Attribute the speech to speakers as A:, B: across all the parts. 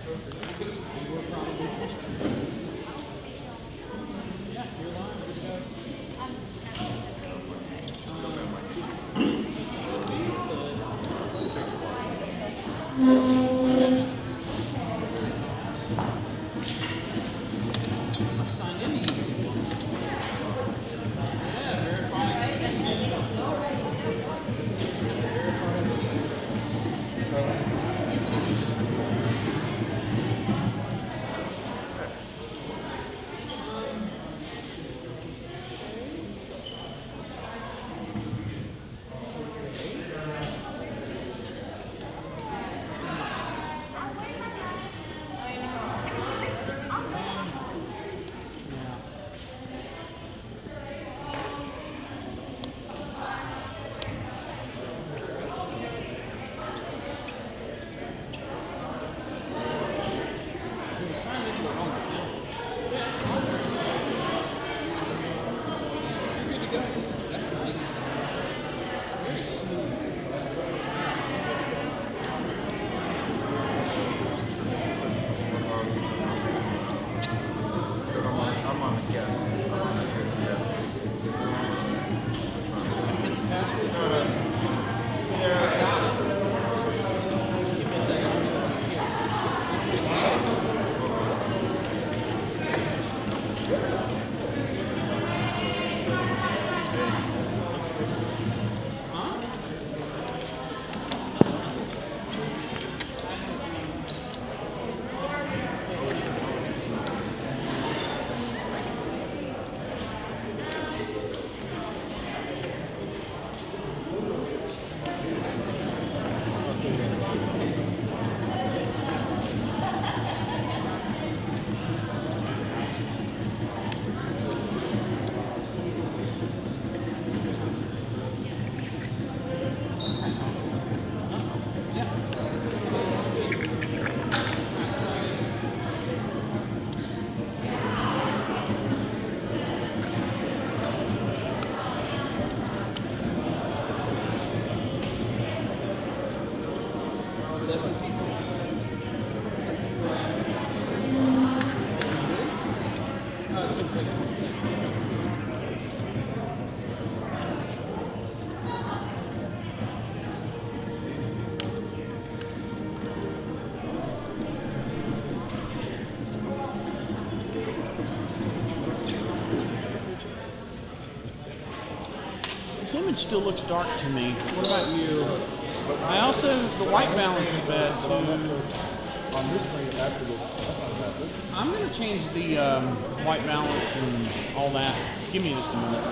A: You were probably supposed to. Yeah, you're live. Good to go. It should be, but I signed in to use it once. Yeah, verify it's YouTube is just
B: I'm on the guest. I'm on the guest.
A: This image still looks dark to me. What about you? I also, the white balance is bad too.
B: On this thing, it actually looks.
A: I'm going to change the white balance and all that. Give me just a minute.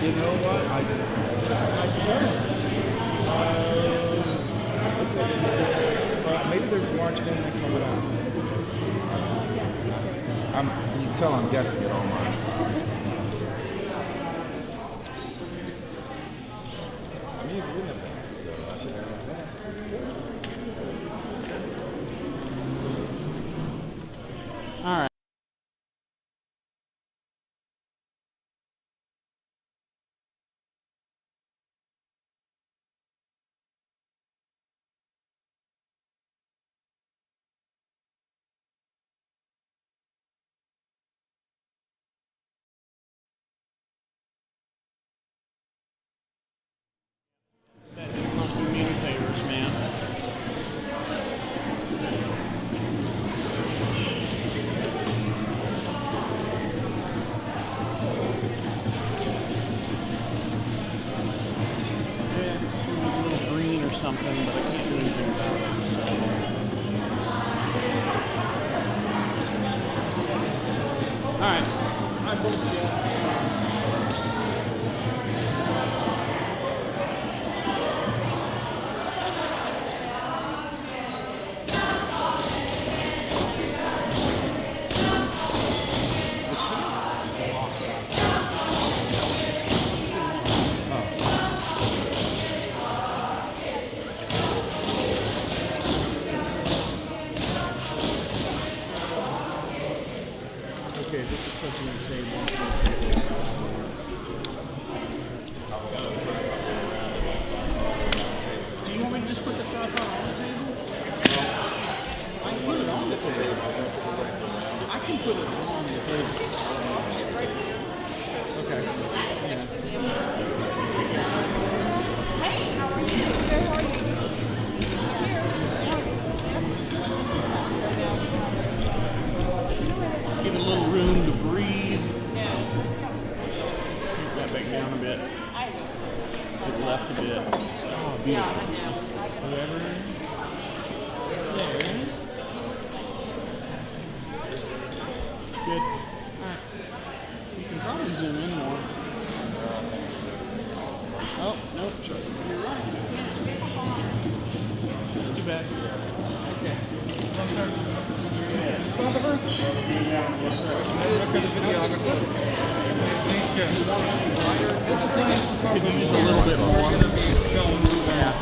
B: You know what? I maybe there's more things coming out. You can tell I'm guessing it online.
A: All right.
B: to the table.
A: Do you want me to just put the tripod on the table? I can put it on the table. I can put it on the table. Okay. Yeah.
C: Hey, how are you? Good, how are you?
A: Give it a little room to breathe. Keep that back down a bit. To the left a bit. Oh, beautiful. Whoever. There. Good. Alright. You can probably zoom in more. Oh, nope. You're right. It's too bad. Okay. Photographer? Could use a little bit more. Yeah.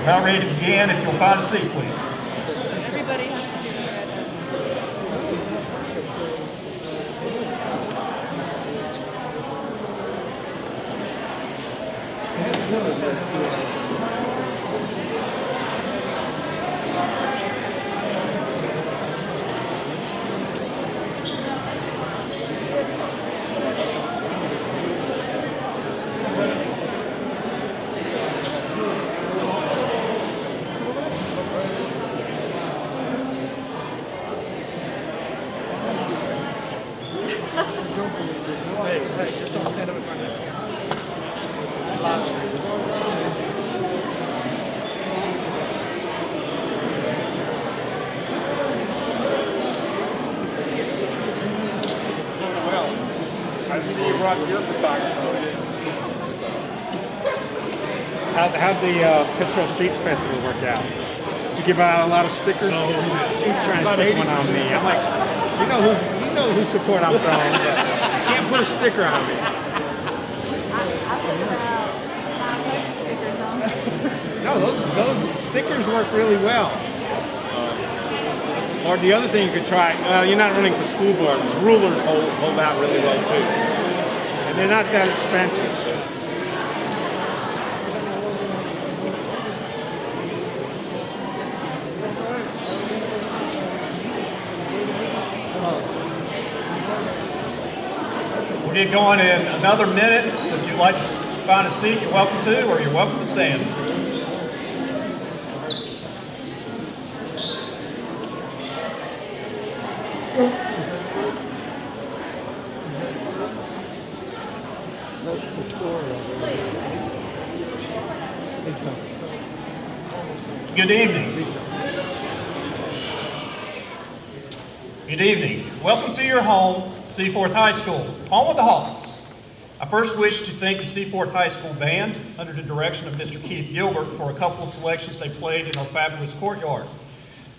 D: About ready to begin. If you'll find a seat, please.
C: Everybody has to do that.
B: Hey, just don't stand up in front of this camera. Live stream.
E: Well, I see you brought your photographer. How'd the Pittsburgh Street Festival work out? Did you give out a lot of stickers? No, he's trying to stick one on me. I'm like, you know whose support I'm throwing, but you can't put a sticker on me.
C: I put about 500 stickers on.
E: No, those stickers work really well. Or the other thing you could try, you're not running for school board. Rulers hold out really well too. And they're not that expensive. So.
D: We'll get going in another minute, so if you'd like to find a seat, you're welcome to, or you're welcome to stand. Good evening. Good evening. Welcome to your home, Seaforth High School, home of the Hawks. I first wish to thank the Seaforth High School band under the direction of Mr. Keith Gilbert for a couple of selections they played in our fabulous courtyard.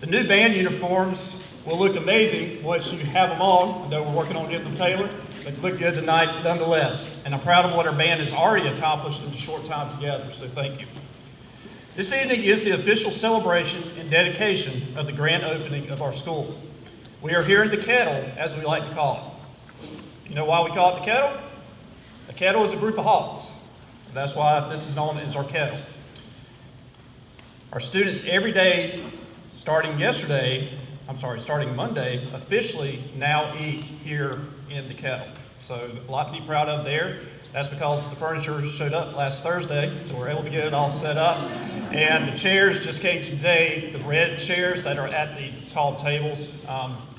D: The new band uniforms will look amazing once you have them on. I know we're working on getting them tailored, but they look good tonight nonetheless. And I'm proud of what our band has already accomplished in a short time together, so thank you. This evening is the official celebration and dedication of the grand opening of our school. We are here in the kettle, as we like to call it. You know why we call it the kettle? The kettle is a group of Hawks, so that's why this is known as our kettle. Our students every day, starting Monday, officially now eat here in the kettle. So a lot to be proud of there. That's because the furniture showed up last Thursday, so we're able to get it all set up. And the chairs just came today, the red chairs that are at the tall tables.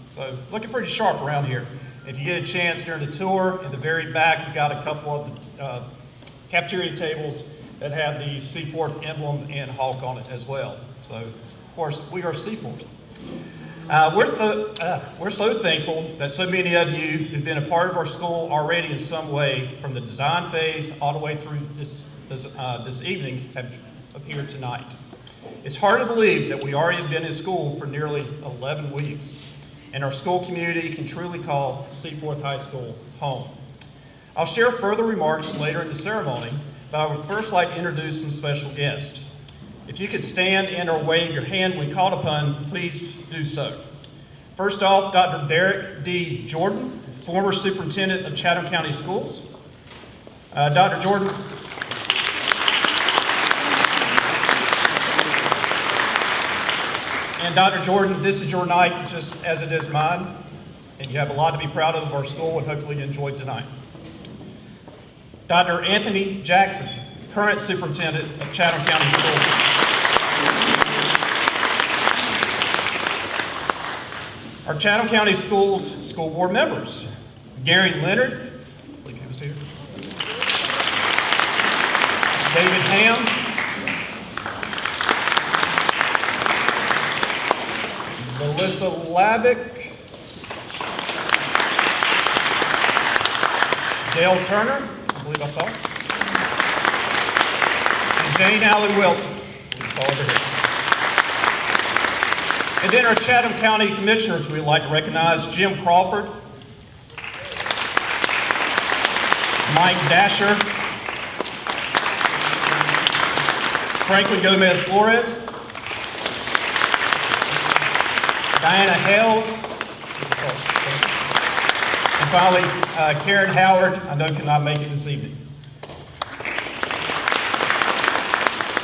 D: So looking pretty sharp around here. If you get a chance during the tour, in the very back, we've got a couple of the cafeteria tables that have the Seaforth emblem and hawk on it as well. So, of course, we are Seaforth. We're so thankful that so many of you who've been a part of our school already in some way, from the design phase all the way through this evening, have appeared tonight. It's hard to believe that we already have been in school for nearly 11 weeks, and our school community can truly call Seaforth High School home. I'll share further remarks later in the ceremony, but I would first like to introduce some special guests. If you could stand and or wave your hand when called upon, please do so. First off, Dr. Derek D. Jordan, former Superintendent of Chatham County Schools. Dr. Jordan. And Dr. Jordan, this is your night just as it is mine, and you have a lot to be proud of our school and hopefully you enjoyed tonight. Dr. Anthony Jackson, current Superintendent of Chatham County Schools. Our Chatham County Schools school board members, Gary Leonard, I believe he was here. David Ham, Melissa Labick, Dale Turner, I believe I saw her, and Jane Allen Wilson, we saw over here. And then our Chatham County Commissioners, we'd like to recognize Jim Crawford, Mike Dasher, Franklin Gomez Flores, Diana Hales, and finally, Karen Howard, I know cannot make it this evening.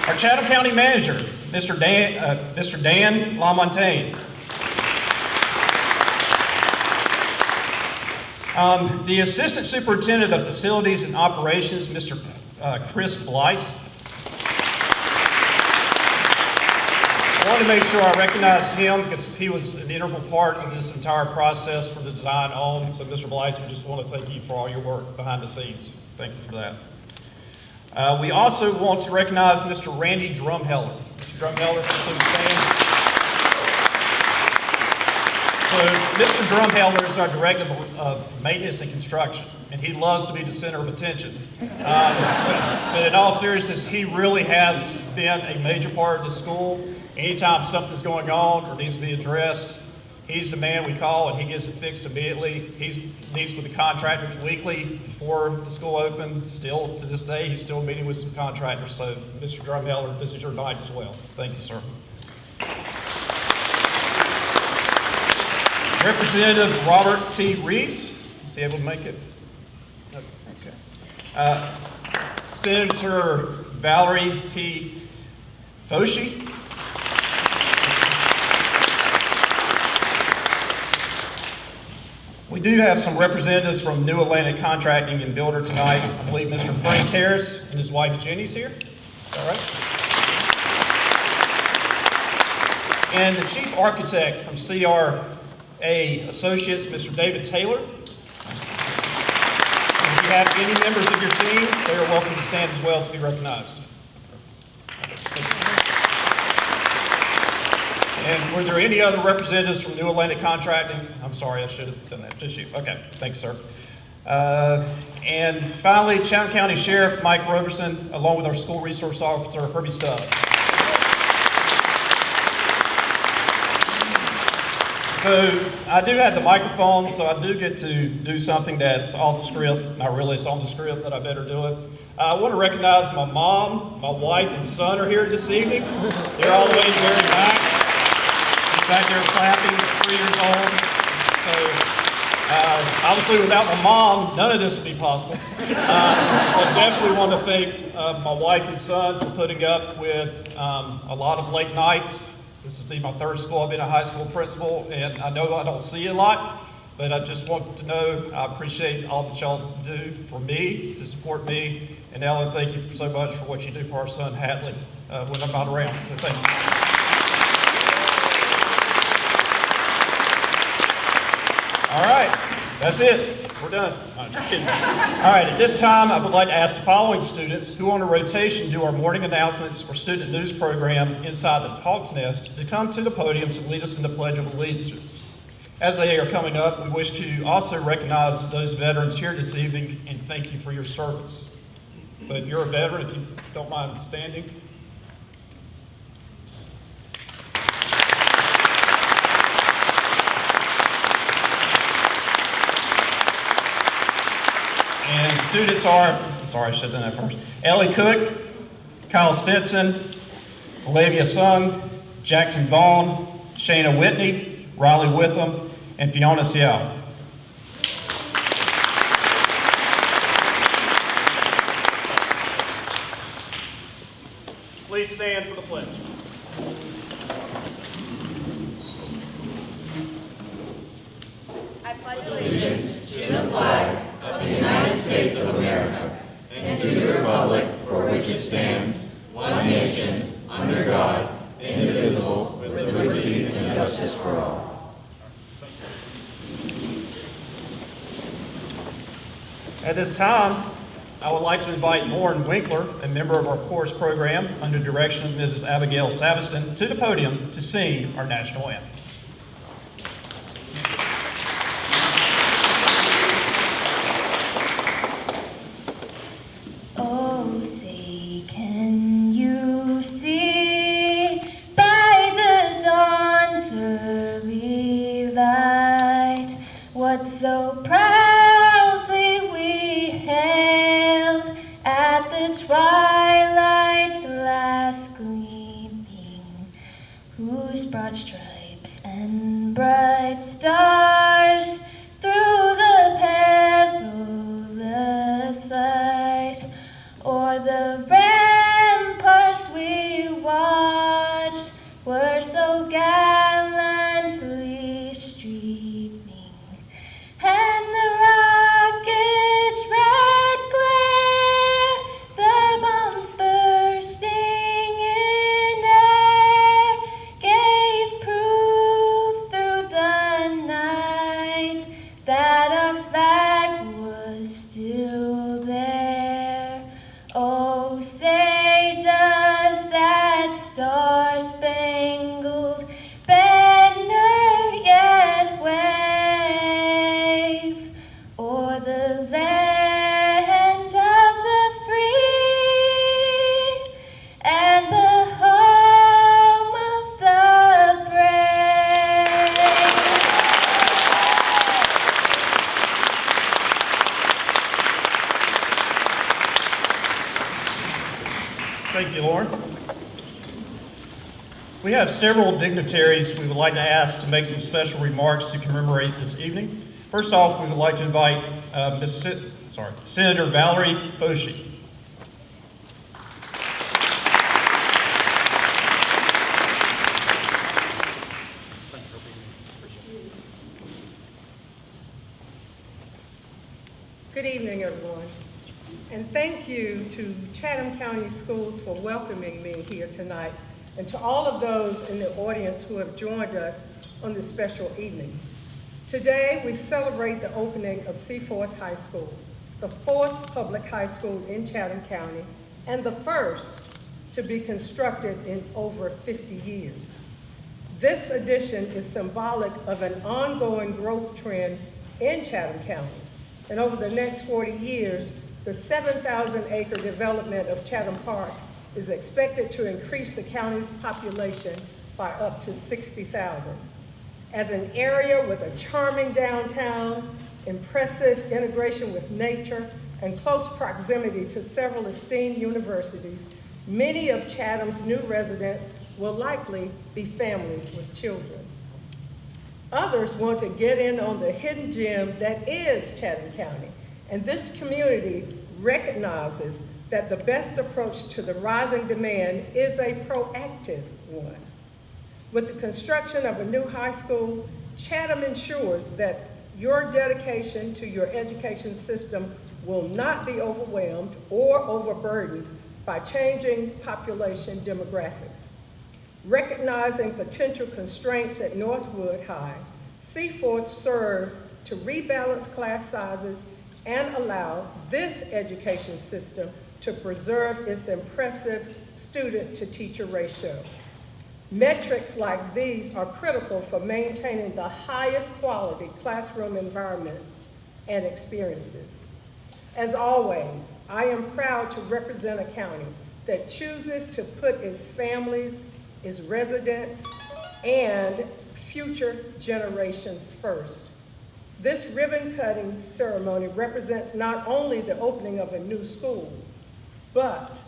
D: Our Chatham County Manager, Mr. Dan LaMontagne. The Assistant Superintendent of Facilities and Operations, Mr. Chris Blyce. I want to make sure I recognized him because he was an integral part of this entire process from the design on. So Mr. Blyce, we just want to thank you for all your work behind the scenes. Thank you for that. We also want to recognize Mr. Randy Drumheller. Mr. Drumheller, please stand. So Mr. Drumheller is our Director of Maintenance and Construction, and he loves to be the center of attention. But in all seriousness, he really has been a major part of the school. Anytime something's going on or needs to be addressed, he's the man we call, and he gets it fixed immediately. He meets with the contractors weekly before the school opens. Still, to this day, he's still meeting with some contractors. So, Mr. Drumheller, this is your night as well. Thank you, sir. Representative Robert T. Reeves, is he able to make it? No. Okay. Senator Valerie P. Foshi. We do have some representatives from New Atlantic Contracting and Builder tonight. I believe Mr. Frank Harris and his wife Jenny's here. Is that right? And the Chief Architect from CRA Associates, Mr. David Taylor. And if you have any members of your team, they are welcome to stand as well to be recognized. And were there any other representatives from New Atlantic Contracting? I'm sorry, I should have done that. Just you. Okay, thanks, sir. And finally, Chatham County Sheriff Mike Roberson, along with our School Resource Officer Herbie Stubbs. So I do have the microphone, so I do get to do something that's off the script. Not really, it's on the script, but I better do it. I want to recognize my mom, my wife, and son are here this evening. They're all the way in the very back. Back there clapping, 3 years old. So obviously without my mom, none of this would be possible. But definitely want to thank my wife and son for putting up with a lot of late nights. This will be my 3rd school. I've been a high school principal, and I know I don't see a lot, but I just want to know I appreciate all that y'all do for me, to support me. And Ellen, thank you so much for what you do for our son, Hadley, when I'm not around. So thank you. All right, that's it. We're done. No, just kidding. All right, at this time, I would like to ask the following students who on a rotation do our morning announcements or student news program inside the Hawk's Nest to come to the podium to lead us in the Pledge of Allegiance. As they are coming up, we wish to also recognize those veterans here this evening and thank you for your service. So if you're a veteran, if you don't mind standing. And students are, sorry, I should have done that first. Ellie Cook, Kyle Stetson, Olivia Sung, Jackson Vaughn, Shayna Whitney, Riley Witham, and Fiona Seow. Please stand for the pledge.
C: I pledge
F: allegiance to the flag of the United States of America and to the republic for which it stands, one nation, under God, indivisible, with liberty and justice for all.
D: At this time, I would like to invite Lauren Winkler, a member of our chorus program under direction of Mrs. Abigail Saviston, to the podium to sing our national anthem.
G: Oh, say, can you see by the dawn's early light what so proudly we hailed at the twilight's last
D: Thank you, Lauren. We have several dignitaries we would like to ask to make some special remarks to commemorate this evening. First off, we would like to invite Senator Valerie Foshee.
H: Good evening, everyone. And thank you to Chatham County Schools for welcoming me here tonight, and to all of those in the audience who have joined us on this special evening. Today, we celebrate the opening of Seaforth High School, the fourth public high school in Chatham County, and the first to be constructed in over 50 years. This addition is symbolic of an ongoing growth trend in Chatham County. And over the next 40 years, the 7,000-acre development of Chatham Park is expected to increase the county's population by up to 60,000. As an area with a charming downtown, impressive integration with nature, and close proximity to several esteemed universities, many of Chatham's new residents will likely be families with children. Others want to get in on the hidden gem that is Chatham County, and this community recognizes that the best approach to the rising demand is a proactive one. With the construction of a new high school, Chatham ensures that your dedication to your education system will not be overwhelmed or overburdened by changing population demographics. Recognizing potential constraints at Northwood High, Seaforth serves to rebalance class sizes and allow this education system to preserve its impressive student-to-teacher ratio. Metrics like these are critical for maintaining the highest quality classroom environments and experiences. As always, I am proud to represent a county that chooses to put its families, its residents, and future generations first. This ribbon-cutting ceremony represents not only the opening of a new school, but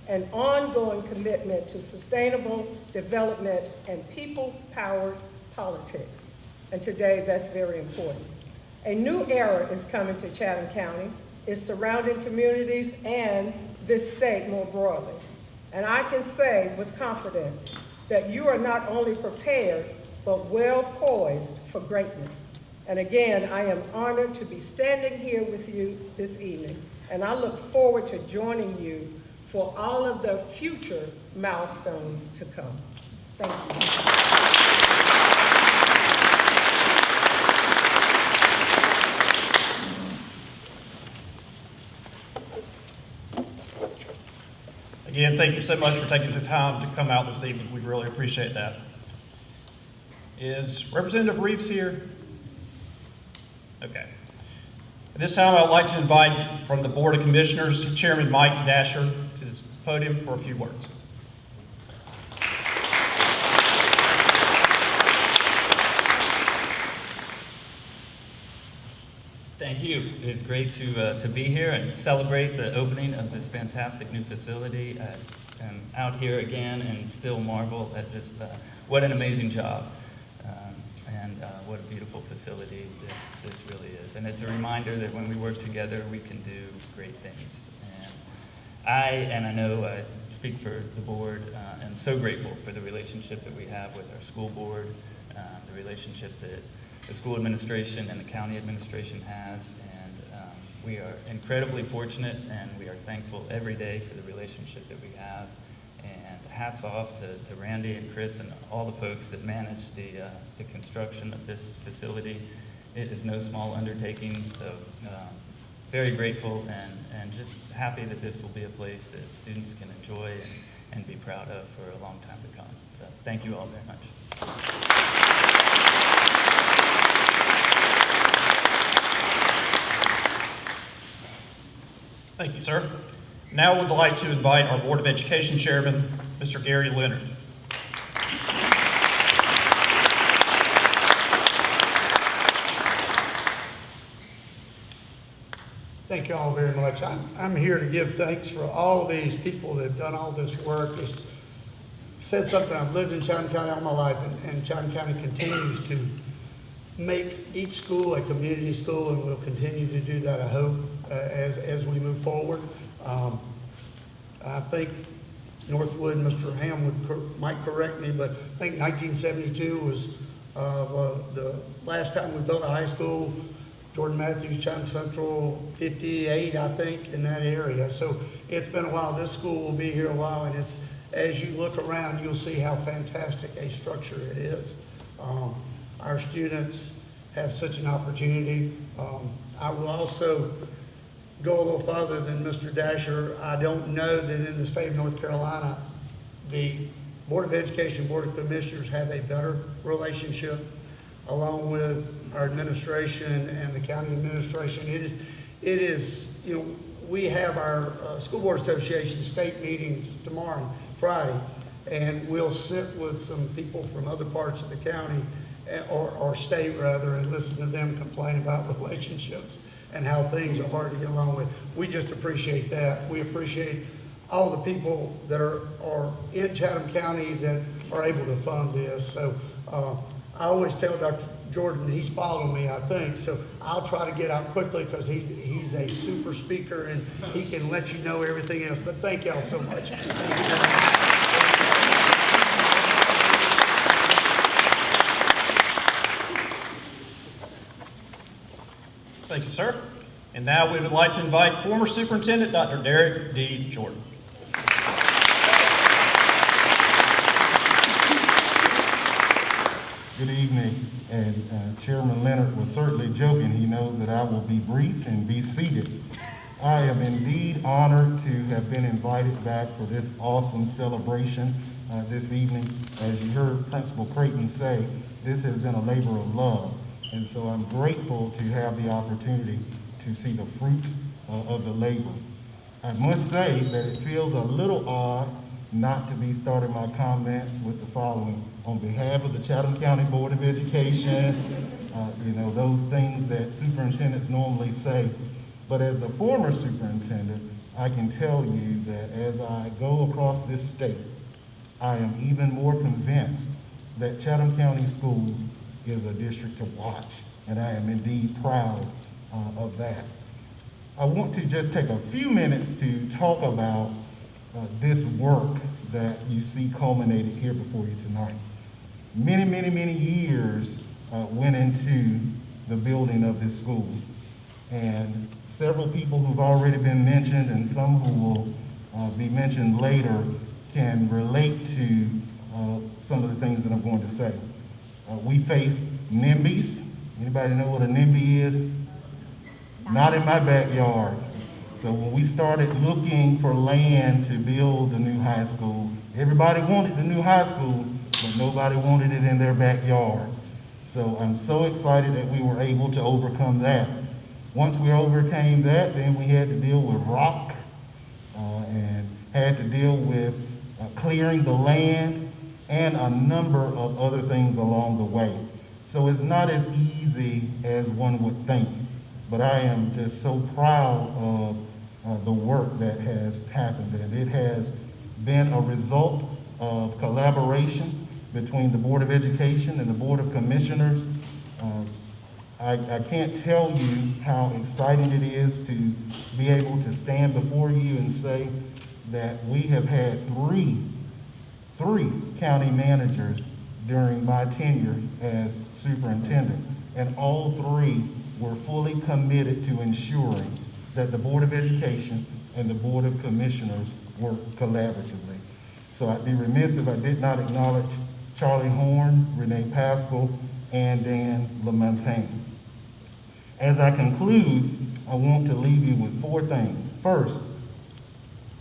H: an ongoing commitment to sustainable development and people-powered politics. And today, that's very important. A new era is coming to Chatham County, its surrounding communities, and this state more broadly. And I can say with confidence that you are not only prepared, but well poised for greatness. And again, I am honored to be standing here with you this evening, and I look forward to joining you for all of the future milestones to come. Thank you.
D: Again, thank you so much for taking the time to come out this evening. We really appreciate that. Is Representative Reeves here? Okay. At this time, I'd like to invite from the Board of Commissioners, Chairman Mike Dasher to the podium for a few words.
I: Thank you. It's great to be here and celebrate the opening of this fantastic new facility. I'm out here again and still marvel at just what an amazing job and what a beautiful facility this really is. And it's a reminder that when we work together, we can do great things. And I know I speak for the board, am so grateful for the relationship that we have with our school board, the relationship that the school administration and the county administration has, and we are incredibly fortunate, and we are thankful every day for the relationship that we have. And hats off to Randy and Chris and all the folks that manage the construction of this facility. It is no small undertaking, so very grateful and just happy that this will be a place that students can enjoy and be proud of for a long time to come. So thank you all very much.
D: Thank you, sir. Now we'd like to invite our Board of Education Chairman, Mr. Gary Leonard.
J: Thank you all very much. I'm here to give thanks for all these people that have done all this work. It's said something, I've lived in Chatham County all my life, and Chatham County continues to make each school a community school, and we'll continue to do that, I hope, as we move forward. I think Northwood, Mr. Ham might correct me, but I think 1972 was the last time we built a high school. Jordan Matthews, Chatham Central, 58, I think, in that area. So it's been a while. This school will be here a while, and it's, as you look around, you'll see how fantastic a structure it is. Our students have such an opportunity. I will also go a little farther than Mr. Dasher. I don't know that in the state of North Carolina, the Board of Education, Board of Commissioners have a better relationship along with our administration and the county administration. It is, you know, we have our School Board Association state meetings tomorrow, Friday, and we'll sit with some people from other parts of the county, or state rather, and listen to them complain about relationships and how things are hard to get along with. We just appreciate that. We appreciate all the people that are in Chatham County that are able to fund this. So I always tell Dr. Jordan, he's following me, I think, so I'll try to get out quickly because he's a super speaker and he can let you know everything else. But thank y'all so much. Thank you very much.
D: Thank you, sir. And now we would like to invite former Superintendent Dr. Derek D. Jordan.
K: Good evening, and Chairman Leonard was certainly joking. He knows that I will be brief and be seated. I am indeed honored to have been invited back for this awesome celebration this evening. As you heard Principal Creighton say, this has been a labor of love, and so I'm grateful to have the opportunity to see the fruits of the labor. I must say that it feels a little odd not to be starting my comments with the following. On behalf of the Chatham County Board of Education, you know, those things that superintendents normally say. But as the former superintendent, I can tell you that as I go across this state, I am even more convinced that Chatham County Schools is a district to watch, and I am indeed proud of that. I want to just take a few minutes to talk about this work that you see culminated here before you tonight. Many, many, many years went into the building of this school, and several people who've already been mentioned and some who will be mentioned later can relate to some of the things that I'm going to say. We faced NIMBYs. Anybody know what a NIMBY is? Not in my backyard. So when we started looking for land to build the new high school, everybody wanted the new high school, but nobody wanted it in their backyard. So I'm so excited that we were able to overcome that. Once we overcame that, then we had to deal with rock and had to deal with clearing the land and a number of other things along the way. So it's not as easy as one would think, but I am just so proud of the work that has happened, and it has been a result of collaboration between the Board of Education and the Board of Commissioners. I can't tell you how exciting it is to be able to stand before you and say that we have had three county managers during my tenure as superintendent, and all three were fully committed to ensuring that the Board of Education and the Board of Commissioners work collaboratively. So I'd be remiss if I did not acknowledge Charlie Horn, Renee Pascal, and Dan LaMontagne. As I conclude, I want to leave you with four things. First,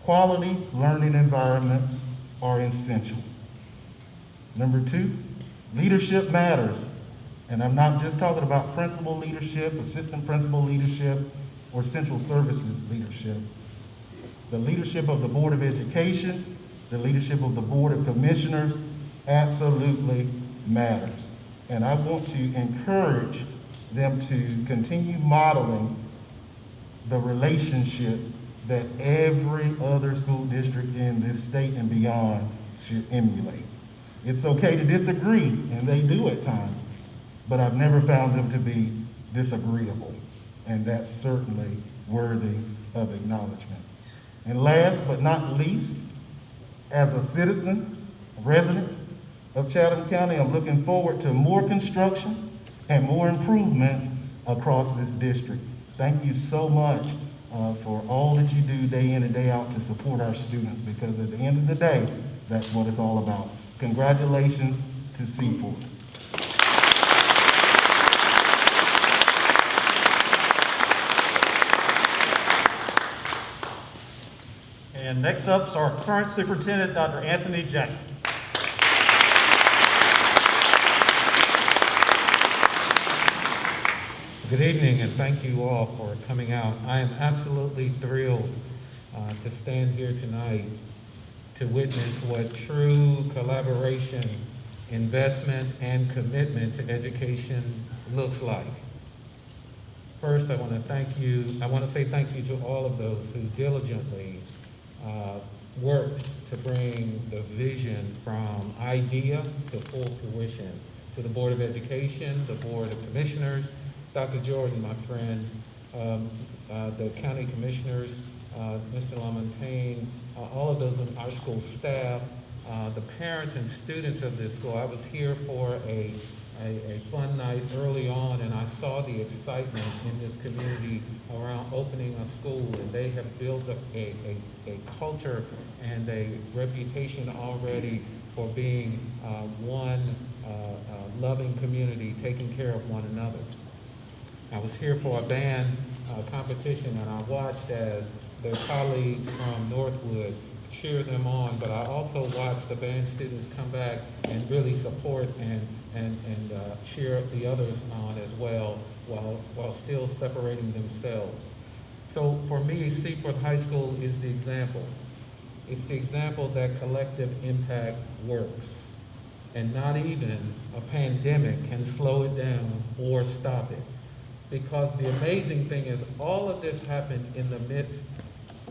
K: quality learning environments are essential. Number two, leadership matters. And I'm not just talking about principal leadership, assistant principal leadership, or central services leadership. The leadership of the Board of Education, the leadership of the Board of Commissioners absolutely matters. And I want to encourage them to continue modeling the relationship that every other school district in this state and beyond should emulate. It's okay to disagree, and they do at times, but I've never found them to be disagreeable, and that's certainly worthy of acknowledgement. And last but not least, as a citizen, a resident of Chatham County, I'm looking forward to more construction and more improvement across this district. Thank you so much for all that you do day in and day out to support our students, because at the end of the day, that's what it's all about. Congratulations to Seaforth.
D: And next up is our current superintendent, Dr. Anthony Jackson.
L: Good evening, and thank you all for coming out. I am absolutely thrilled to stand here tonight to witness what true collaboration, investment, and commitment to education looks like. First, I want to say thank you to all of those who diligently worked to bring the vision from idea to full fruition. To the Board of Education, the Board of Commissioners, Dr. Jordan, my friend, the county commissioners, Mr. LaMontagne, all of those on our school staff, the parents and students of this school. I was here for a fun night early on, and I saw the excitement in this community around opening a school, and they have built up a culture and a reputation already for being one loving community, taking care of one another. I was here for a band competition, and I watched as their colleagues from Northwood cheer them on, but I also watched the band students come back and really support and cheer the others on as well, while still separating themselves. So for me, Seaforth High School is the example. It's the example that collective impact works, and not even a pandemic can slow it down or stop it. Because the amazing thing is, all of this happened in the midst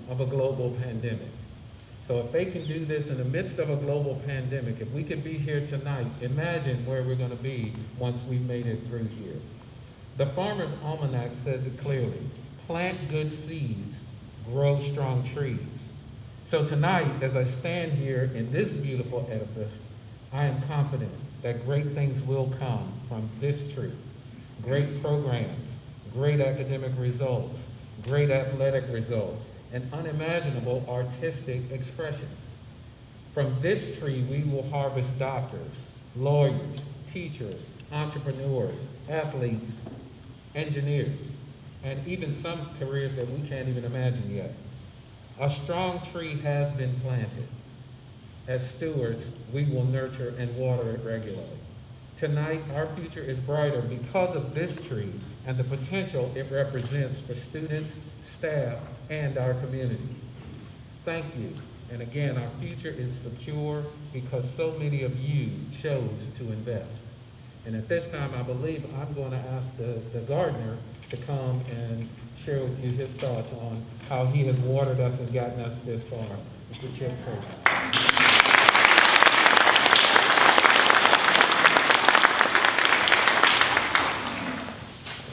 L: of a global pandemic. So if they can do this in the midst of a global pandemic, if we could be here tonight, imagine where we're going to be once we made it through here. The Farmer's Almanac says it clearly: plant good seeds, grow strong trees. So tonight, as I stand here in this beautiful edifice, I am confident that great things will come from this tree. Great programs, great academic results, great athletic results, and unimaginable artistic expressions. From this tree, we will harvest doctors, lawyers, teachers, entrepreneurs, athletes, engineers, and even some careers that we can't even imagine yet. A strong tree has been planted. As stewards, we will nurture and water it regularly. Tonight, our future is brighter because of this tree and the potential it represents for students, staff, and our community. Thank you. And again, our future is secure because so many of you chose to invest. And at this time, I believe I'm going to ask the gardener to come and share with you his thoughts on how he has watered us and gotten us this far. Mr. Chip Curtis.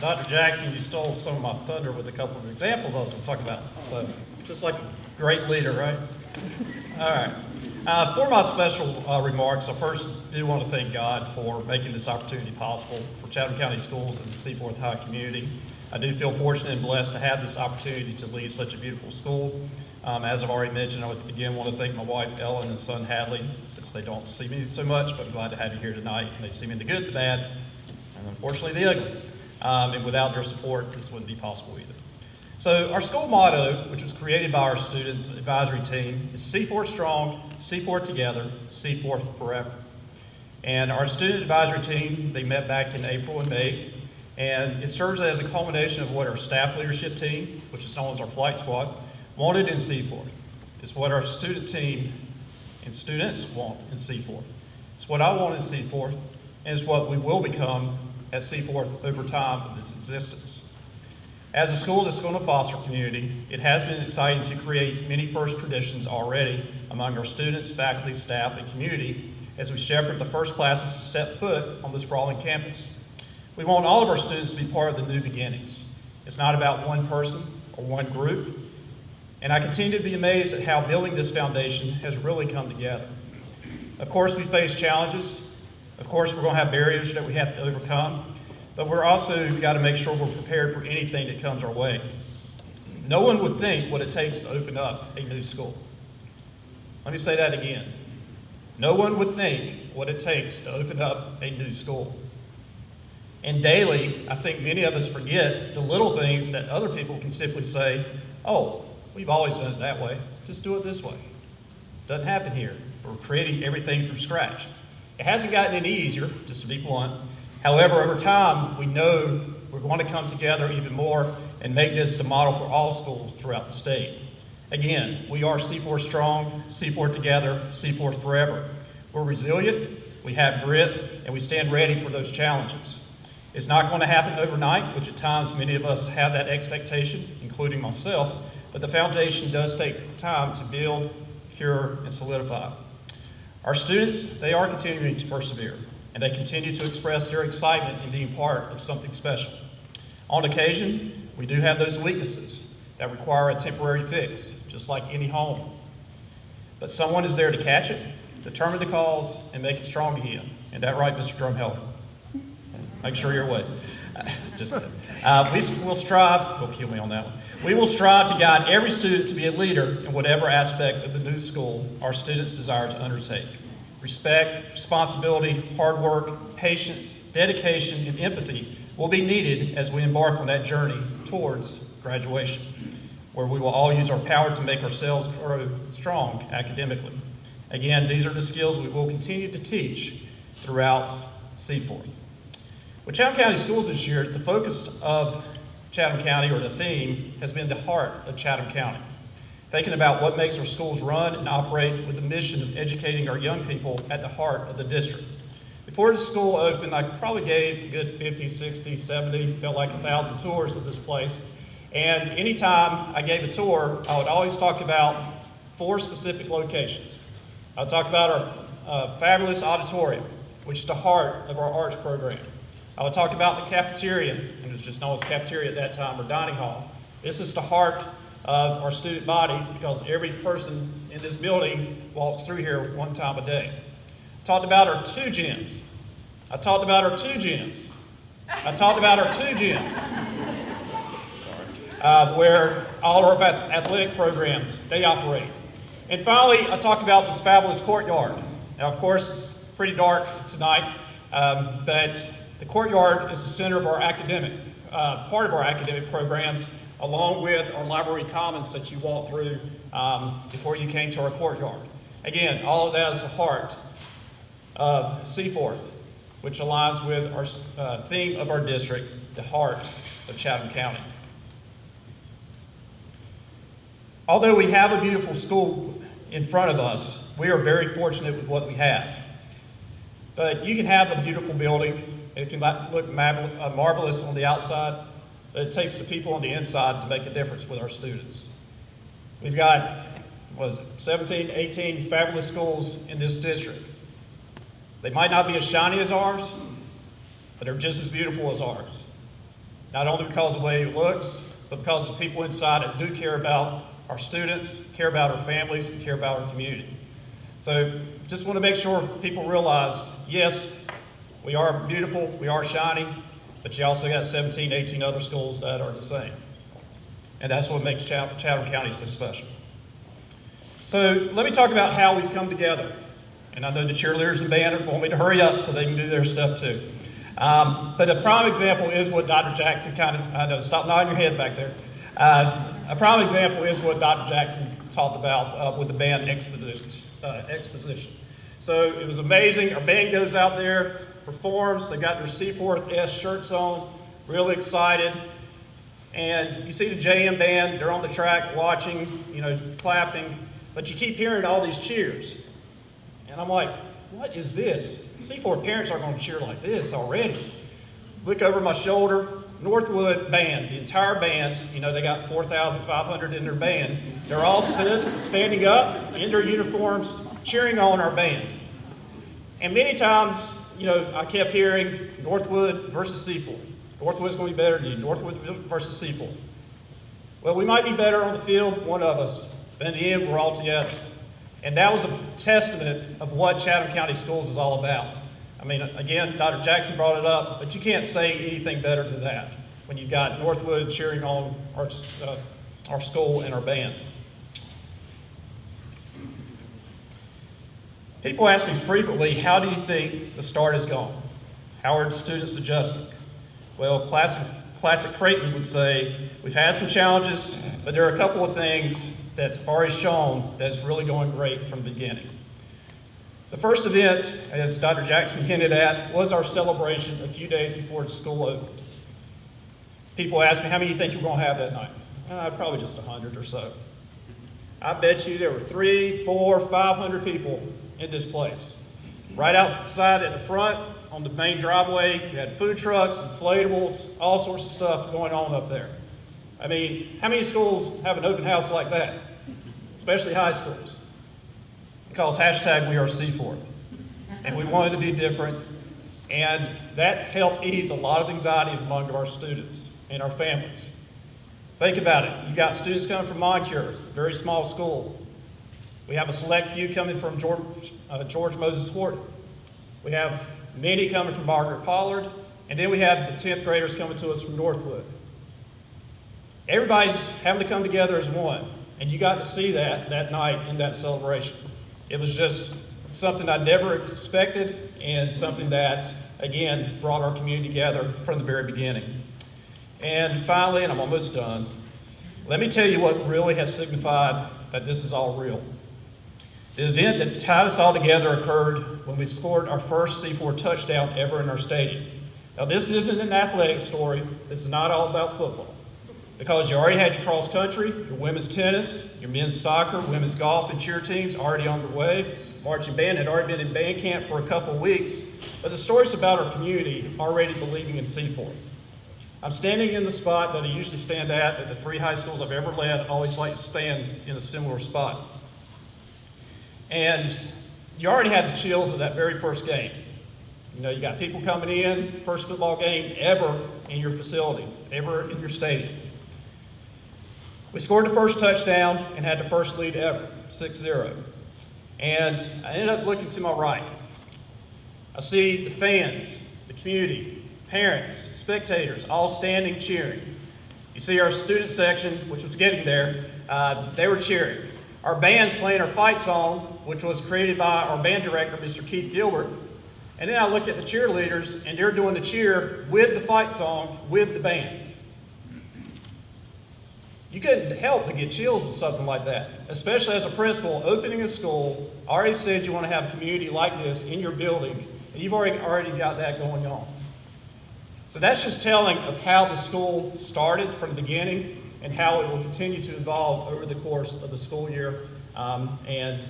D: Dr. Jackson, you stole some of my thunder with a couple of examples I was going to talk about. So, just like a great leader, right? All right. For my special remarks, I first do want to thank God for making this opportunity possible for Chatham County Schools and the Seaforth High community. I do feel fortunate and blessed to have this opportunity to lead such a beautiful school. As I've already mentioned, I would again want to thank my wife Ellen and son Hadley, since they don't see me so much, but I'm glad to have you here tonight. And they see me in the good, the bad, and unfortunately the ugly. And without their support, this wouldn't be possible either. So our school motto, which was created by our student advisory team, is Seaforth Strong, Seaforth Together, Seaforth Forever. And our student advisory team, they met back in April and May, and it serves as a culmination of what our staff leadership team, which is known as our flight squad, wanted in Seaforth. It's what our student team and students want in Seaforth. It's what I want in Seaforth, and it's what we will become at Seaforth over time of its existence. As a school that's going to foster community, it has been exciting to create many first traditions already among our students, faculty, staff, and community as we shepherd the first classes to step foot on this sprawling campus. We want all of our students to be part of the new beginnings. It's not about one person or one group, and I continue to be amazed at how building this foundation has really come together. Of course, we face challenges. Of course, we're going to have barriers that we have to overcome, but we're also got to make sure we're prepared for anything that comes our way. No one would think what it takes to open up a new school. Let me say that again. No one would think what it takes to open up a new school. And daily, I think many of us forget the little things that other people can simply say, oh, we've always done it that way. Just do it this way. Doesn't happen here. We're creating everything from scratch. It hasn't gotten any easier, just to be blunt. However, over time, we know we're going to come together even more and make this the model for all schools throughout the state. Again, we are Seaforth strong, Seaforth together, Seaforth forever. We're resilient, we have grit, and we stand ready for those challenges. It's not going to happen overnight, which at times many of us have that expectation, including myself, but the foundation does take time to build, cure, and solidify. Our students, they are continuing to persevere, and they continue to express their excitement in being part of something special. On occasion, we do have those weaknesses that require a temporary fix, just like any home. But someone is there to catch it, determine the cause, and make it strong again. Isn't that right, Mr. Drumheller? Make sure you're awake. Just kidding. We'll strive, don't kill me on that one. We will strive to guide every student to be a leader in whatever aspect of the new school our students desire to undertake. Respect, responsibility, hard work, patience, dedication, and empathy will be needed as we embark on that journey towards graduation, where we will all use our power to make ourselves grow strong academically. Again, these are the skills we will continue to teach throughout Seaforth. With Chatham County Schools this year, the focus of Chatham County, or the theme, has been the heart of Chatham County. Thinking about what makes our schools run and operate with the mission of educating our young people at the heart of the district. Before the school opened, I probably gave a good 50, 60, 70, felt like 1,000 tours of this place. And anytime I gave a tour, I would always talk about 4 specific locations. I would talk about our fabulous auditorium, which is the heart of our arts program. I would talk about the cafeteria, and it was just known as cafeteria at that time, or dining hall. This is the heart of our student body because every person in this building walks through here one time a day. I talked about our 2 gyms. I talked about our 2 gyms. I talked about our 2 gyms. Where all of our athletic programs, they operate. And finally, I talked about this fabulous courtyard. Now, of course, it's pretty dark tonight, but the courtyard is the center of our academic, part of our academic programs, along with our library commons that you walked through before you came to our courtyard. Again, all of that is the heart of Seaforth, which aligns with our theme of our district, the heart of Chatham County. Although we have a beautiful school in front of us, we are very fortunate with what we have. But you can have a beautiful building. It can look marvelous on the outside, but it takes the people on the inside to make a difference with our students. We've got, 17, 18 fabulous schools in this district. They might not be as shiny as ours, but they're just as beautiful as ours. Not only because of the way it looks, but because the people inside that do care about our students, care about our families, and care about our community. So just want to make sure people realize, yes, we are beautiful, we are shiny, but you also got 17, 18 other schools that are the same. And that's what makes Chatham County so special. So let me talk about how we've come together. And I know the cheerleaders and band want me to hurry up so they can do their stuff too. But a prime example is what Dr. Jackson I know, stop nodding your head back there. A prime example is what Dr. Jackson talked about with the band exposition. So it was amazing. Our band goes out there, performs. They got their Seaforth S shirts on, really excited. And you see the JM band, they're on the track watching, clapping, but you keep hearing all these cheers. And I'm like, what is this? Seaforth parents aren't going to cheer like this already. Look over my shoulder, Northwood band, the entire band, you know, they got 4,500 in their band. They're all standing up in their uniforms, cheering on our band. And many times, you know, I kept hearing Northwood versus Seaforth. Northwood's going to be better than you. Northwood versus Seaforth. Well, we might be better on the field, one of us, but in the end, we're all together. And that was a testament of what Chatham County Schools is all about. I mean, again, Dr. Jackson brought it up, but you can't say anything better than that when you've got Northwood cheering on our school and our band. People ask me frequently, how do you think the start has gone? How are the students adjusting? Well, classic Creighton would say, we've had some challenges, but there are a couple of things that's already shown that's really going great from the beginning. The first event, as Dr. Jackson hinted at, was our celebration a few days before the school opened. People ask me, how many do you think you're going to have that night? Probably just 100 or so. I bet you there were 300, 400, 500 people in this place. Right outside at the front, on the main driveway, you had food trucks, inflatables, all sorts of stuff going on up there. I mean, how many schools have an open house like that? Especially high schools. Because hashtag we are Seaforth. And we wanted to be different, and that helped ease a lot of anxiety among our students and our families. Think about it. You got students coming from Moncure, very small school. We have a select few coming from George Moses Horton. We have many coming from Margaret Pollard, and then we have the 10th graders coming to us from Northwood. Everybody's having to come together as one, and you got to see that night in that celebration. It was just something I never expected, and something that, again, brought our community together from the very beginning. And finally, and I'm almost done, let me tell you what really has signified that this is all real. The event that tied us all together occurred when we scored our first C4 touchdown ever in our stadium. Now, this isn't an athletic story. This is not all about football. Because you already had your cross country, your women's tennis, your men's soccer, women's golf, and cheer teams already on their way. Marching band had already been in band camp for a couple of weeks. But the story's about our community already believing in Seaforth. I'm standing in the spot that I usually stand at the 3 high schools I've ever led. I always like to stand in a similar spot. And you already had the chills of that very first game. You know, you got people coming in, first football game ever in your facility, ever in your stadium. We scored the first touchdown and had the first lead ever, 6-0. And I ended up looking to my right. I see the fans, the community, parents, spectators, all standing cheering. You see our student section, which was getting there, they were cheering. Our band's playing our fight song, which was created by our band director, Mr. Keith Gilbert. And then I look at the cheerleaders, and they're doing the cheer with the fight song, with the band. You couldn't help but get chills with something like that, especially as a principal opening a school. Already said you want to have a community like this in your building, and you've already got that going on. So that's just telling of how the school started from the beginning and how it will continue to evolve over the course of the school year. And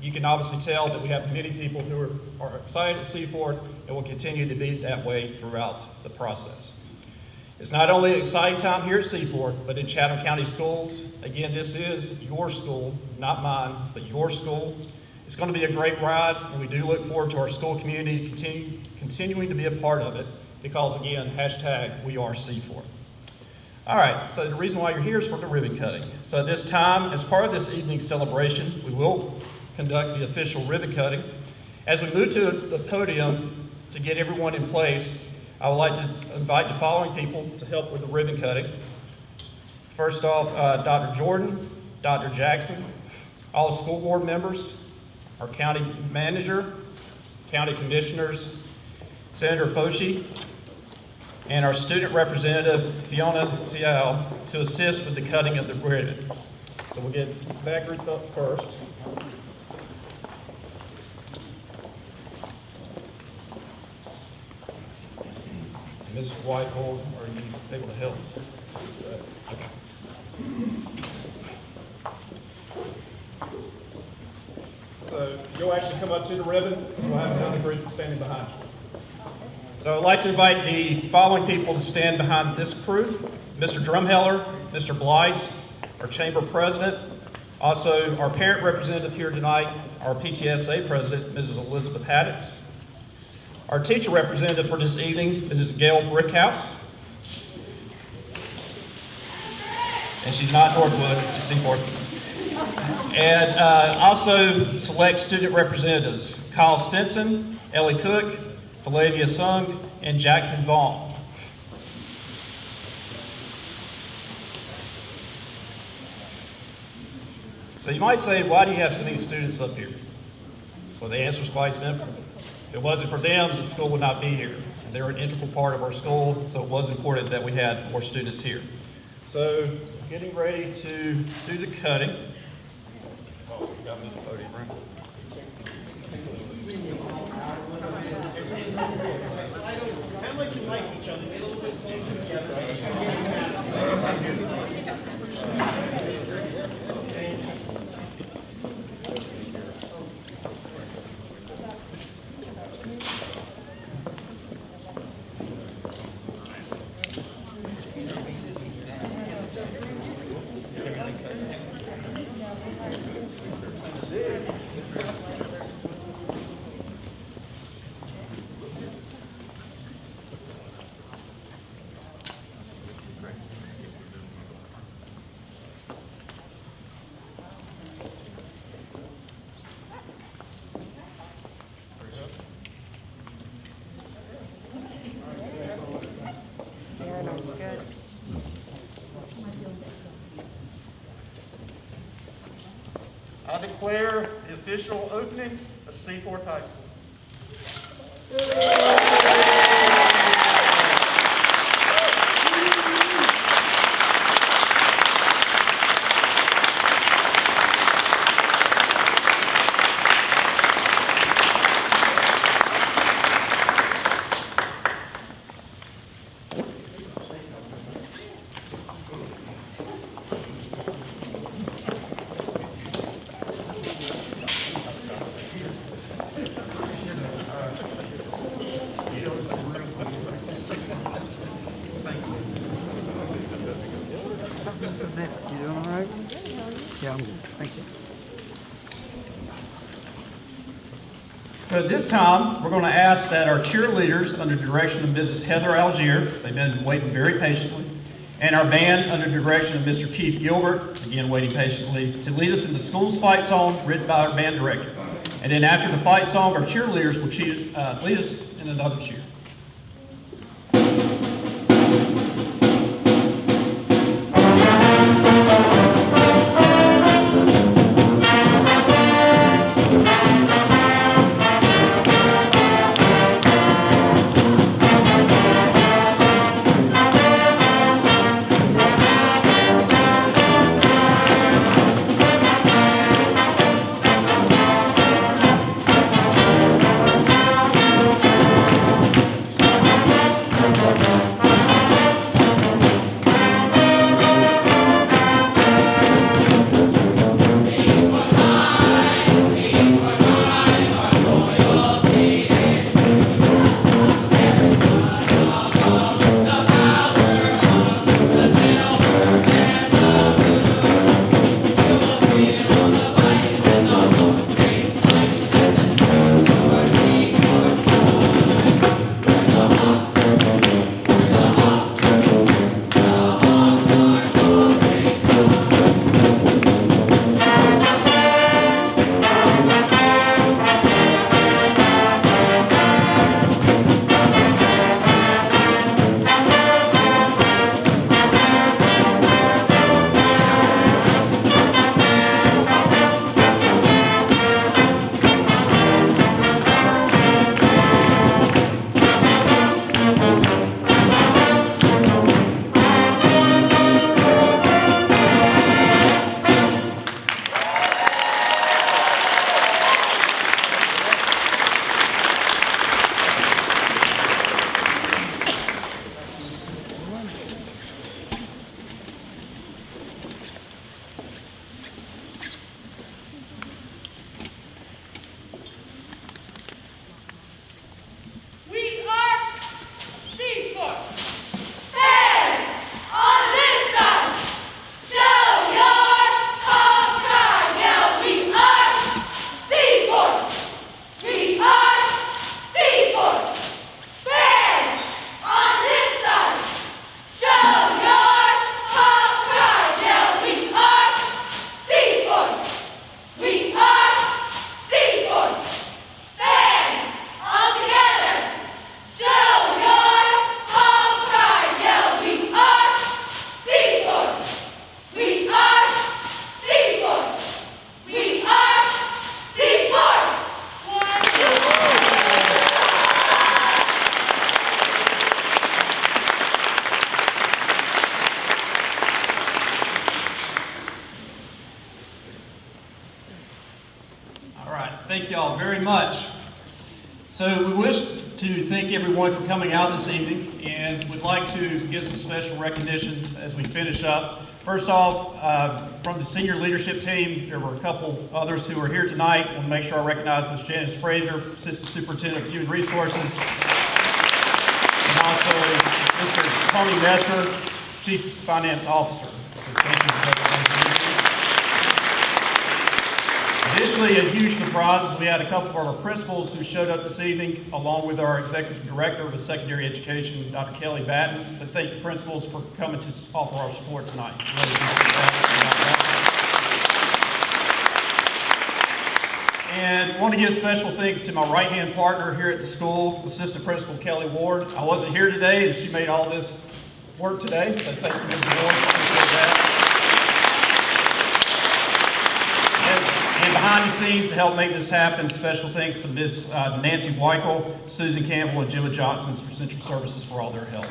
D: you can obviously tell that we have many people who are excited at Seaforth and will continue to be that way throughout the process. It's not only an exciting time here at Seaforth, but in Chatham County Schools. Again, this is your school, not mine, but your school. It's going to be a great ride, and we do look forward to our school community continuing to be a part of it, because again, hashtag we are Seaforth. All right, so the reason why you're here is for the ribbon cutting. So at this time, as part of this evening's celebration, we will conduct the official ribbon cutting. As we move to the podium to get everyone in place, I would like to invite the following people to help with the ribbon cutting. First off, Dr. Jordan, Dr. Jackson, all school board members, our county manager, county commissioners, Senator Foshi, and our student representative, Fiona Cial, to assist with the cutting of the ribbon. So we'll get that group up first. Ms. Whitehall, are you able to help? Okay. So you'll actually come up to the ribbon, because we'll have another group standing behind you. So I'd like to invite the following people to stand behind this crew. Mr. Drumheller, Mr. Blyce, our chamber president, also our parent representative here tonight, our PTSA president, Mrs. Elizabeth Haddix. Our teacher representative for this evening, Mrs. Gail Brickhouse. And she's not Northwood, she's Seaforth. And also select student representatives, Kyle Stinson, Ellie Cook, Flavia Sung, and Jackson Vaughn. So you might say, why do you have so many students up here? Well, the answer is quite simple. If it wasn't for them, the school would not be here. And they're an integral part of our school, so it was important that we had more students here. So, getting ready to do the cutting. Oh, we got me in the podium, right? How much you like each other? Get a little bit closer together. I declare the official opening of Seaforth High School.
B: You doing all right? Yeah, I'm good. Thank you.
D: So at this time, we're going to ask that our cheerleaders, under the direction of Mrs. Heather Algier, they've been waiting very patiently, and our band, under the direction of Mr. Keith Gilbert, again waiting patiently, to lead us in the school's fight song written by our band director. And then after the fight song, our cheerleaders will lead us in another cheer. All right, thank y'all very much. So we wish to thank everyone for coming out this evening and would like to give some special recognitions as we finish up. First off, from the senior leadership team, there were a couple others who are here tonight. I want to make sure I recognize Ms. Janice Frazier, Assistant Superintendent of Human Resources, and also Mr. Tony Messer, Chief Finance Officer. So thank you for everything. Additionally, a huge surprise is we had a couple of our principals who showed up this evening, along with our Executive Director of Secondary Education, Dr. Kelly Batten. So thank you, principals, for coming to offer our support tonight. Really appreciate that. And I want to give special thanks to my right-hand partner here at the school, Assistant Principal Kelly Ward. I wasn't here today, and she made all this work today, so thank you, Ms. Ward. Appreciate that. And behind the scenes to help make this happen, special thanks to Ms. Nancy Weichel, Susan Campbell, and Gemma Johnson for Central Services for all their help.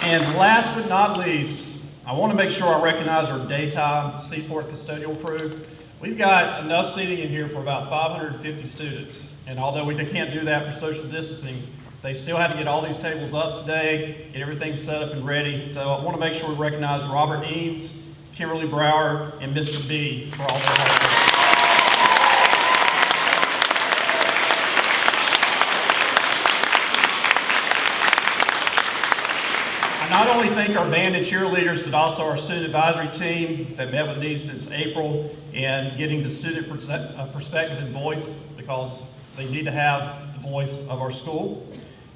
D: And last but not least, I want to make sure I recognize our daytime Seaforth custodial crew. We've got enough seating in here for about 550 students. And although we can't do that for social distancing, they still had to get all these tables up today, get everything set up and ready. So I want to make sure we recognize Robert Eanes, Kimberly Brower, and Mr. B for all their hard work. I not only thank our band and cheerleaders, but also our student advisory team that met with me since April and getting the student perspective and voice, because they need to have the voice of our school.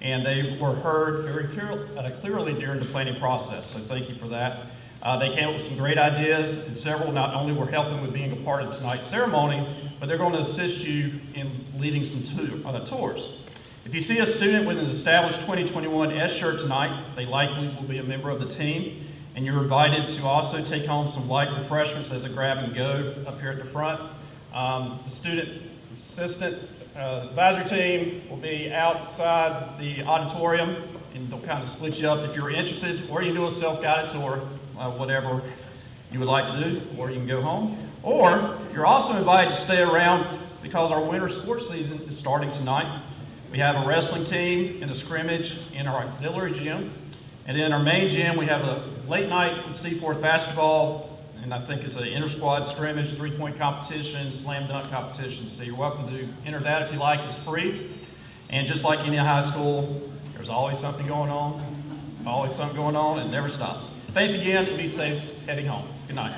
D: And they were heard very clearly during the planning process, so thank you for that. They came up with some great ideas, and several not only were helping with being a part of tonight's ceremony, but they're going to assist you in leading some tours. If you see a student with an established 2021 S shirt tonight, they likely will be a member of the team, and you're invited to also take home some light refreshments as a grab and go up here at the front. The student assistant advisory team will be outside the auditorium, and they'll kind of split you up if you're interested, or you can do a self-guided tour, whatever you would like to do, or you can go home. Or you're also invited to stay around because our winter sports season is starting tonight. We have a wrestling team and a scrimmage in our auxiliary gym, and in our main gym we have a late night with Seaforth basketball, and I think it's an inter-squad scrimmage, three-point competition, slam dunk competition. So you're welcome to enter that if you like. It's free. And just like any high school, there's always something going on. Always something going on, and it never stops. Thanks again, and be safe heading home. Good night.